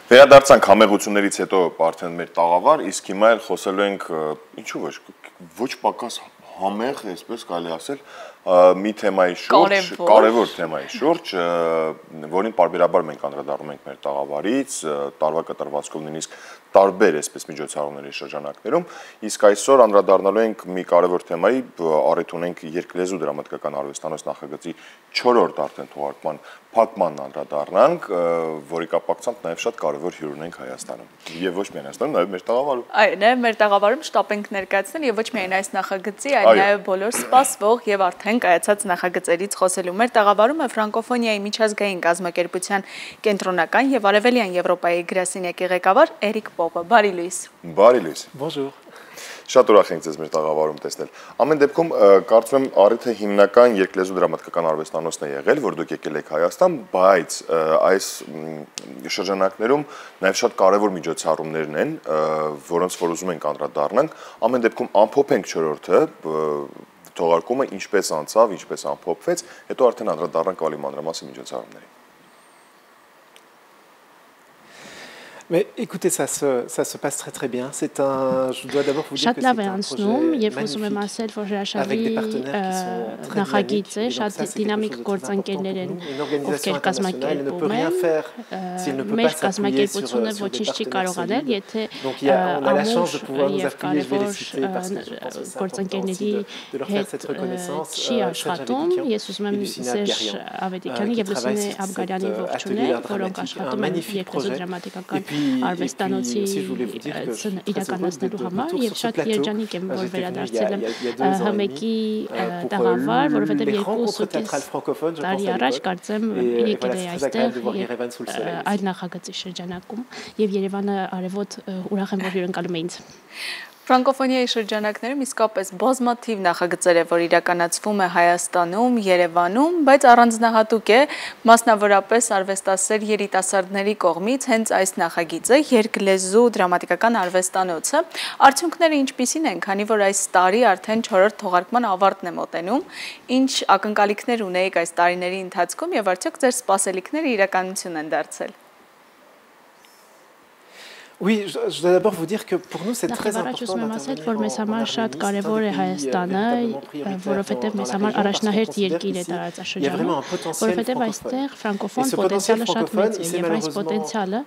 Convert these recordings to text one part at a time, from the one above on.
Վերադարձանք համեղություններից հետո արդեն մեր տաղավար, իսկ հիմա էլ խոսելու ենք ինչու ոչ պակաս համեղ, այսպես կարելի ասել, մի թեմայի շուրջ, կարևոր թեմայի շուրջ, որին պարբերաբար մենք անդրադառնում ենք մեր տաղավարից, տարվա կտրվածքով նույնիսկ տարբեր այսպես միջոցառումների շրջանակներում, իսկ այսօր անդրադառնալու ենք մի կարևոր թեմայի, առիթ ունենք երկլեզու դրամատիկական արվեստանոց նախագծի 4-րդ արդեն թողարկման փակմանն անդրադառնանք, որի կապակցությամբ նաև շատ կարևոր հյուր ունենք Հայաստանում։ Եվ ոչ միայն Հայաստանում, նաև մեր տաղավարում։ Այո, նաև մեր տաղավարում շտապ ենք ներկայացնել եւ ոչ միայն այս նախագծի, այլ նաև բոլոր սպասվող եւ արդեն կայացած նախագծերից խոսելու։ Մեր տաղավարում է ֆրանկոֆոնիայի միջազգային կազմակերպության կենտրոնական եւ արևելյան Եվրոպայի գրասենյակի ղեկավար Էրիկ Պոպը։ Բարի լույս։ Բարի լույս։ Bonjour. Շատ ուրախ ենք ձեզ մեր տաղավարում տեսնել։ Ամեն դեպքում կարծում եմ առիթը հիմնական երկլեզու դրամատիկական արվեստանոցն է եղել, որ դուք եկել եք Հայաստան, բայց այս շրջանակներում նաև շատ կարևոր միջոցառումներն են, որոնց որ ուզում ենք անդրադառնանք։ Ամեն դեպքում ամփոփենք 4-րդը թողարկումը ինչպես անցավ, ինչպես ամփոփվեց, հետո արդեն անդրադառնանք ավելի մանրամասն միջոցառումներին։ Mais écoutez, ça se passe très bien. Je dois d'abord vous dire que c'est un projet magnifique avec des partenaires qui sont très dynamiques. Et donc ça, c'est quelque chose de très important pour nous. Une organisation internationale ne peut rien faire si elle ne peut pas s'appuyer sur des partenaires solides. Donc on a la chance de pouvoir nous appuyer, je vais les citer parce que je pense que c'est important aussi de leur faire cette reconnaissance. Serge Avedikian et Lucina Abgarian qui travaillent sur cet atelier d'art dramatique, un magnifique projet. Et puis արվեստանոցի իրականացնելու համար եւ շատ երջանիկ եմ որ վերադարձել եմ Համեկի տաղավար, որովհետեւ 2.5 տարի առաջ կարծեմ եկել էի այստեղ այդ նախագծի շրջանակում եւ Երևանը արևոտ ուրախ եմ որ հյուրընկալում է ինձ։ Ֆրանկոֆոնիայի շրջանակներում իսկապես բազմաթիվ նախագծեր է, որ իրականացվում է Հայաստանում, Երևանում, բայց առանձնահատուկ է մասնավորապես արվեստասեր երիտասարդների կողմից հենց այս նախագիծը երկլեզու դրամատիկական արվեստանոցը։ Արդյունքները ինչպիսին են, քանի որ այս տարի արդեն 4-րդ թողարկման ավարտն է մոտենում, ինչ ակնկալիքներ ունեիք այս տարիների ընթացքում եւ արդյոք ձեր սպասելիքները իրականություն են դարձել։ Oui, je dois d'abord vous dire que pour nous c'est très important d'intervenir en շատ կարևոր է Հայաստանը, որովհետև մեզ համար առաջնահերթ երկիր է տարածաշրջանում, որովհետև այստեղ ֆրանկոֆոն պոտենցիալը շատ մեծ է եւ այս պոտենցիալը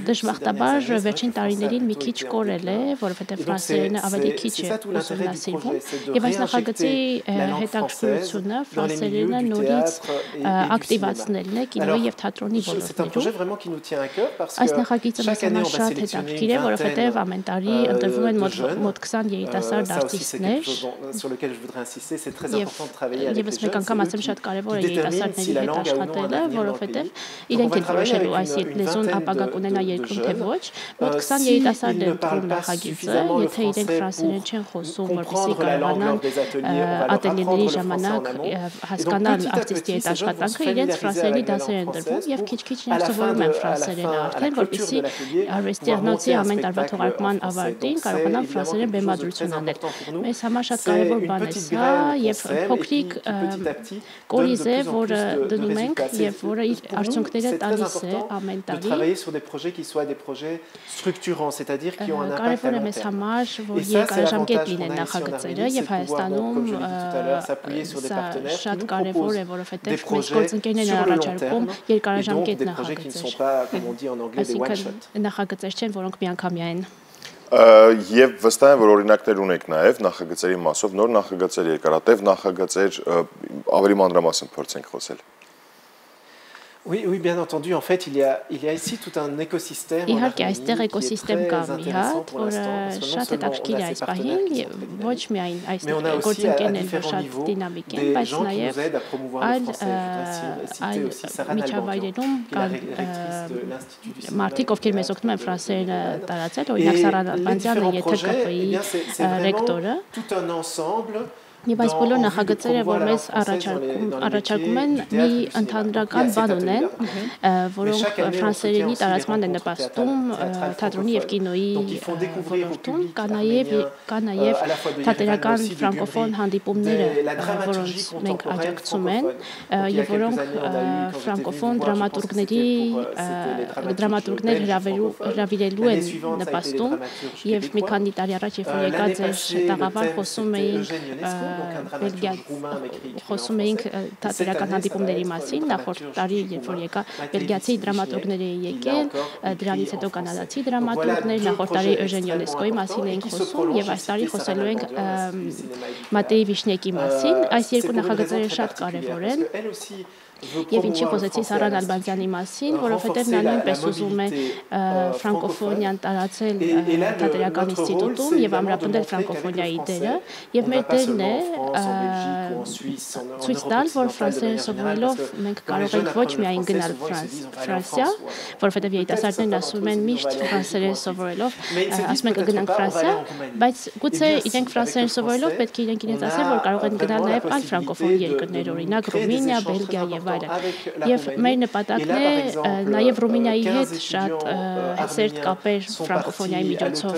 դժբախտաբար վերջին տարիներին մի քիչ կորել է, որովհետև ֆրանսերենը ավելի քիչ է ուսումնասիրվում եւ այս նախագծի հետաքրքրությունը ֆրանսերենը նորից ակտիվացնելն է կինոյի եւ թատրոնի ոլորտներում։ Այս նախագիծը մեզ համար շատ հետաքրքիր է, որովհետև ամեն տարի ընտրվում են մոտ 20 երիտասարդ արտիստներ։ Եվս մեկ անգամ ասեմ շատ կարևոր է երիտասարդների հետ աշխատելը, որովհետև իրենք են որոշելու այս լեզուն ապագա կունենա երկրում թե ոչ։ Մոտ 20 երիտասարդ են ընտրում նախագիծը, եթե իրենք ֆրանսերեն չեն խոսում, որպեսզի կարողանան ատելյեների ժամանակ հասկանալ արտիստի այդ աշխատանքը, իրենց ֆրանսերենի դասեր են տրվում եւ քիչ-քիչ սովորում են ֆրանսերենը արդեն, որպեսզի արվեստանոցի ամեն տարվա թողարկման ավարտին կարողանան ֆրանսերեն բեմադրություն անել։ Մեզ համար շատ կարևոր բան է սա եւ փոքրիկ կորիզ է, որը դնում ենք եւ որը իր արդյունքները տալիս է ամեն տարի։ Կարևոր է մեզ համար, որ երկարաժամկետ լինեն նախագծերը եւ Հայաստանում սա շատ կարևոր է, որովհետեւ մեզ գործընկերներն են առաջարկում երկարաժամկետ նախագծեր չեն, որոնք միանգամյա են։ Եվ վստահ եմ, որ օրինակներ ունեք նաև նախագծերի մասով, նոր նախագծեր, երկարատև նախագծեր, ավելի մանրամասն փորձենք խոսել։ Oui, bien entendu. En fait, il y a ici tout un écosystème. Իհարկե, այստեղ էկոսիստեմ կա մի հատ, որը շատ հետաքրքիր է այս պահին, ոչ միայն այստեղ գործընկերներ, որ շատ դինամիկ են, բայց նաև այլ միջավայրերում կան մարդիկ, ովքեր մեզ օգնում են ֆրանսերենը տարածել, օրինակ Սառան Ալբանդյանը, ԵԹԿՊ-ի ռեկտորը։ Tout un ensemble Եվ այս բոլոր նախագծերը, որ մեզ առաջարկում են, մի ընդհանրական բան ունեն, որոնք ֆրանսերենի տարածման են նպաստում թատրոնի եւ կինոյի ոլորտում, կա նաեւ թատերական ֆրանկոֆոն հանդիպումները, որոնց մենք աջակցում են եւ որոնք ֆրանկոֆոն դրամատուրգներ հրավիրելու են նպաստում եւ մի քանի տարի առաջ երբ որ եկած էր տաղավար խոսում էինք թատերական հանդիպումների մասին, նախորդ տարի երբ որ եկա բելգիացի դրամատուրգներ էին եկել, դրանից հետո կանադացի դրամատուրգներ, նախորդ տարի Էժեն Յոնեսկոյի մասին էինք խոսում եւ այս տարի խոսելու ենք Մատեյ Վիշնեկի մասին։ Այս երկու նախագծերը շատ կարեւոր են։ Եվ ինչի խոսեցի Սարան Ալբանցյանի մասին, որովհետև նա նույնպես ուզում է ֆրանկոֆոնիան տարածել թատերական ինստիտուտում եւ ամրապնդել ֆրանկոֆոնիայի դերը, եւ մեր դերն է ցույց տալ, որ ֆրանսերեն սովորելով մենք կարող ենք ոչ միայն գնալ Ֆրանսիա, որովհետև երիտասարդներն ասում են միշտ ֆրանսերեն սովորելով, ասում են կգնանք Ֆրանսիա, բայց գուցե իրենք ֆրանսերեն սովորելով պետք է իրենք իրենց ասեն, որ կարող են գնալ նաեւ այլ ֆրանկոֆոն երկրներ, օրինակ Ռումինիա, Բելգիա եւ Եվ մեր նպատակն է նաև Ռումինիայի հետ շատ սերտ կապեր ֆրանկոֆոնիայի միջոցով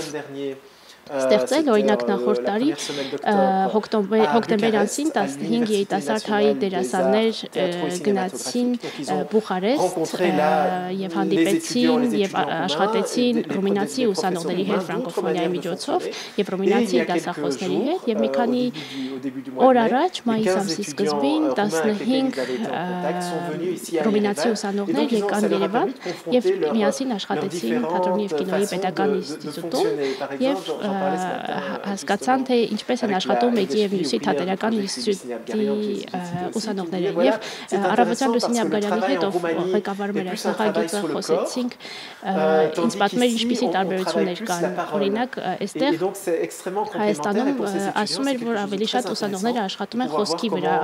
ստեղծել, օրինակ նախորդ տարի հոկտեմբեր ամսին 15 երիտասարդ հայ դերասաններ գնացին Բուխարեստ եւ հանդիպեցին եւ աշխատեցին ռումինացի ուսանողների հետ ֆրանկոֆոնիայի միջոցով եւ ռումինացի դասախոսների հետ եւ մի քանի օր առաջ մայիս ամսի սկզբին 15 ռումինացի ուսանողներ եկան Երևան եւ միասին աշխատեցին թատրոնի եւ կինոյի պետական ինստիտուտում եւ հասկացան, թե ինչպես են աշխատում մեկի եւ մյուսի թատերական ինստիտուտի ուսանողները եւ Առավոտյան Լուսինե Աբգարյանի հետ ով ղեկավարում էր այս նախագիծը խոսեցինք, ինձ պատմել ինչպիսի տարբերություններ կան, օրինակ այստեղ Հայաստանում ասում էր, որ ավելի շատ ուսանողները աշխատում են խոսքի վրա,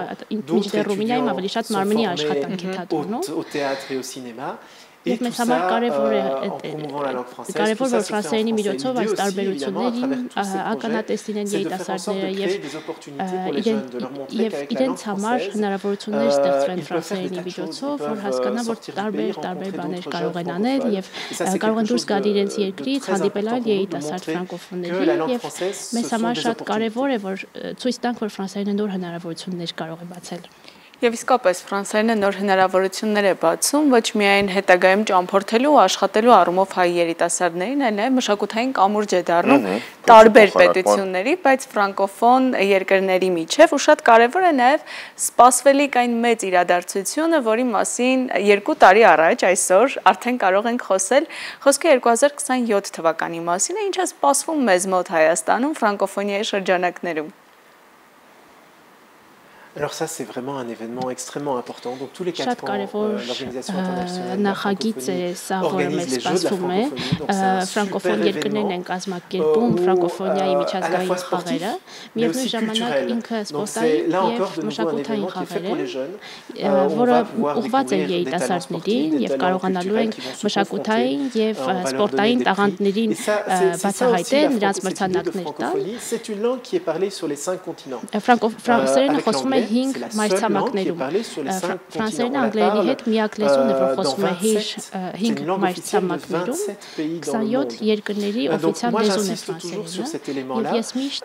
մինչդեռ Ռումինիայում ավելի շատ մարմնի աշխատանք է թատրոնում Եվ մեզ համար կարևոր որ ֆրանսերենի միջոցով այս տարբերություններին ականատեսին են երիտասարդները եւ իրենց համար հնարավորություններ ստեղծվեն ֆրանսերենի միջոցով, որ հասկանան, որ տարբեր բաներ կարող են անել եւ կարող են դուրս գալ իրենց երկրից, հանդիպել այլ երիտասարդ ֆրանկոֆոնների եւ մեզ համար շատ կարևոր է, որ ցույց տանք, որ ֆրանսերենը նոր հնարավորություններ կարող է բացել։ Եվ իսկապես ֆրանսերենը նոր հնարավորություններ է բացում ոչ միայն հետագայում ճամփորդելու ու աշխատելու առումով հայ երիտասարդներին, այլ նաև մշակութային կամուրջ է դառնում տարբեր պետությունների, բայց ֆրանկոֆոն երկրների միջև ու շատ կարևոր է նաև սպասվելիք այն մեծ իրադարձությունը, որի մասին 2 տարի առաջ այսօր արդեն կարող ենք խոսել, խոսքը 2027 թվականի մասին է, ինչ է սպասվում մեզ մոտ Հայաստանում ֆրանկոֆոնիայի շրջանակներում։ Alors ça, c'est vraiment un événement extrêmement important. Donc tous les 4 ans, l'Organisation internationale organise les Jeux de la francophonie. Donc c'est un super événement à la fois sportif, mais aussi culturel. Donc c'est là encore de nouveau un événement qui est fait pour les jeunes. On va pouvoir découvrir des talents sportifs, des talents culturels qui vont se confronter. On va leur donner des prix. Et ça, c'est ça aussi la francophonie. Cette idée de francophonie, c'est une langue qui est parlée sur les 5 continents. Avec l'anglais. 5 մայրցամաքներում ֆրանսերեն անգլերենի հետ միակ լեզուն է, որ խոսվում է 5 մայրցամաքներում 27 երկրների օֆիցիալ լեզուն է ֆրանսերենը եւ ես միշտ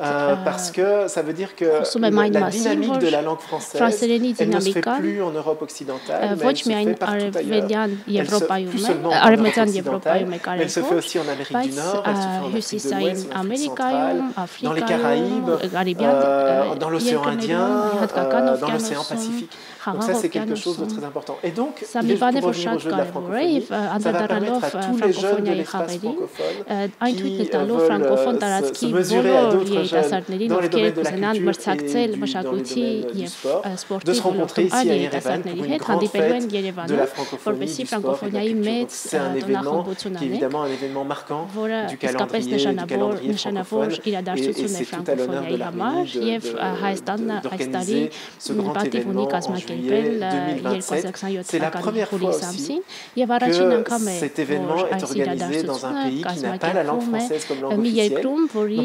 խոսում եմ այն մասին, որ ֆրանսերենի դինամիկան ոչ միայն արևելյան Եվրոպայում է, արևմտյան Եվրոպայում է կարևոր, բայց հյուսիսային Ամերիկայում, Աֆրիկայում, Կարիբյան երկրներում, հատկական dans l'océan Pacifique. Donc ça, c'est quelque chose de très important. Et donc, juste pour revenir aux Jeux de la francophonie, ça va permettre à tous les jeunes de l'espace francophone qui veulent se mesurer à d'autres jeunes dans les domaines de la culture et dans les domaines du sport, de se rencontrer ici à Yerevan pour une grande fête de la francophonie, du sport et de la culture. Donc c'est un événement qui est évidemment un événement marquant du calendrier francophone et c'est tout à l'honneur de la ville d'organiser պատիվ ունի կազմակերպել 2027 թվականի հուլիս ամսին եւ առաջին անգամ է որ այս իրադարձությունը կազմակերպվում է մի երկրում, որի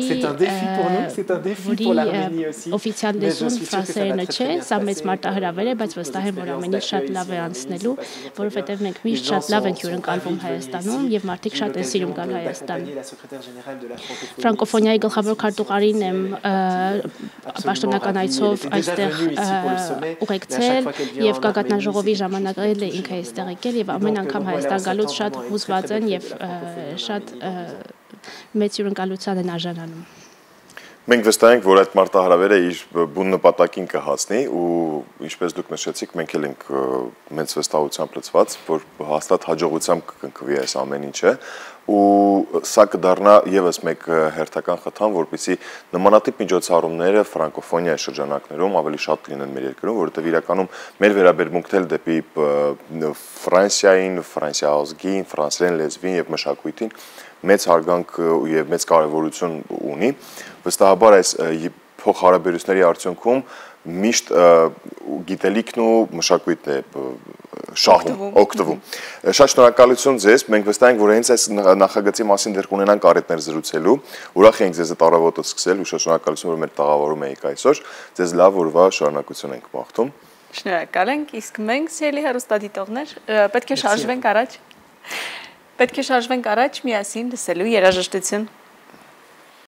օֆիցիալ լեզուն ֆրանսերենը չէ, սա մեծ մարտահրավեր է, բայց վստահ եմ, որ ամեն ինչ շատ լավ է անցնելու, որովհետեւ մենք միշտ շատ լավ ենք հյուրընկալվում Հայաստանում եւ մարդիկ շատ են սիրում գալ Հայաստան։ Ֆրանկոֆոնիայի գլխավոր քարտուղարին եմ պաշտոնական այցով այստեղ ուղեկցել եւ գագաթնաժողովի ժամանակ էլ է ինքը այստեղ եկել եւ ամեն անգամ Հայաստան գալուց շատ հուզված են եւ շատ մեծ հյուրընկալության են արժանանում։ Մենք վստահ ենք, որ այդ մարտահրավերը իր բուն նպատակին կհասնի ու ինչպես դուք նշեցիք, մենք էլ ենք մեծ վստահությամբ լցված, որ հաստատ հաջողությամբ կընկվի այս ամեն ինչը ու սա կդառնա եւս մեկ հերթական խթան, որպեսզի նմանատիպ միջոցառումները ֆրանկոֆոնիայի շրջանակներում ավելի շատ լինեն մեր երկրում, որովհետեւ իրականում մեր վերաբերմունքն էլ դեպի Ֆրանսիային, ֆրանսիազգին, ֆրանսերեն լեզվին եւ մշակույթին մեծ հարգանք եւ մեծ կարեւորություն ունի։ Վստահաբար այս փոխհարաբերությունների արդյունքում միշտ գիտելիքն ու մշակույթն է շահում, օգտվում։ Շատ շնորհակալություն ձեզ, մենք վստահ ենք, որ հենց այս նախագծի մասին դեռ կունենանք առիթներ զրուցելու։ Ուրախ ենք ձեզ այդ առավոտը սկսել ու շատ շնորհակալություն, որ մեր տաղավարում եք այսօր։ Ձեզ լավ օրվա շարունակություն ենք մաղթում։ Շնորհակալ ենք, իսկ մենք սիրելի հեռուստադիտողներ, պետք է շարժվենք առաջ։ Պետք է շարժվենք առաջ միասին լսելու երաժշտություն։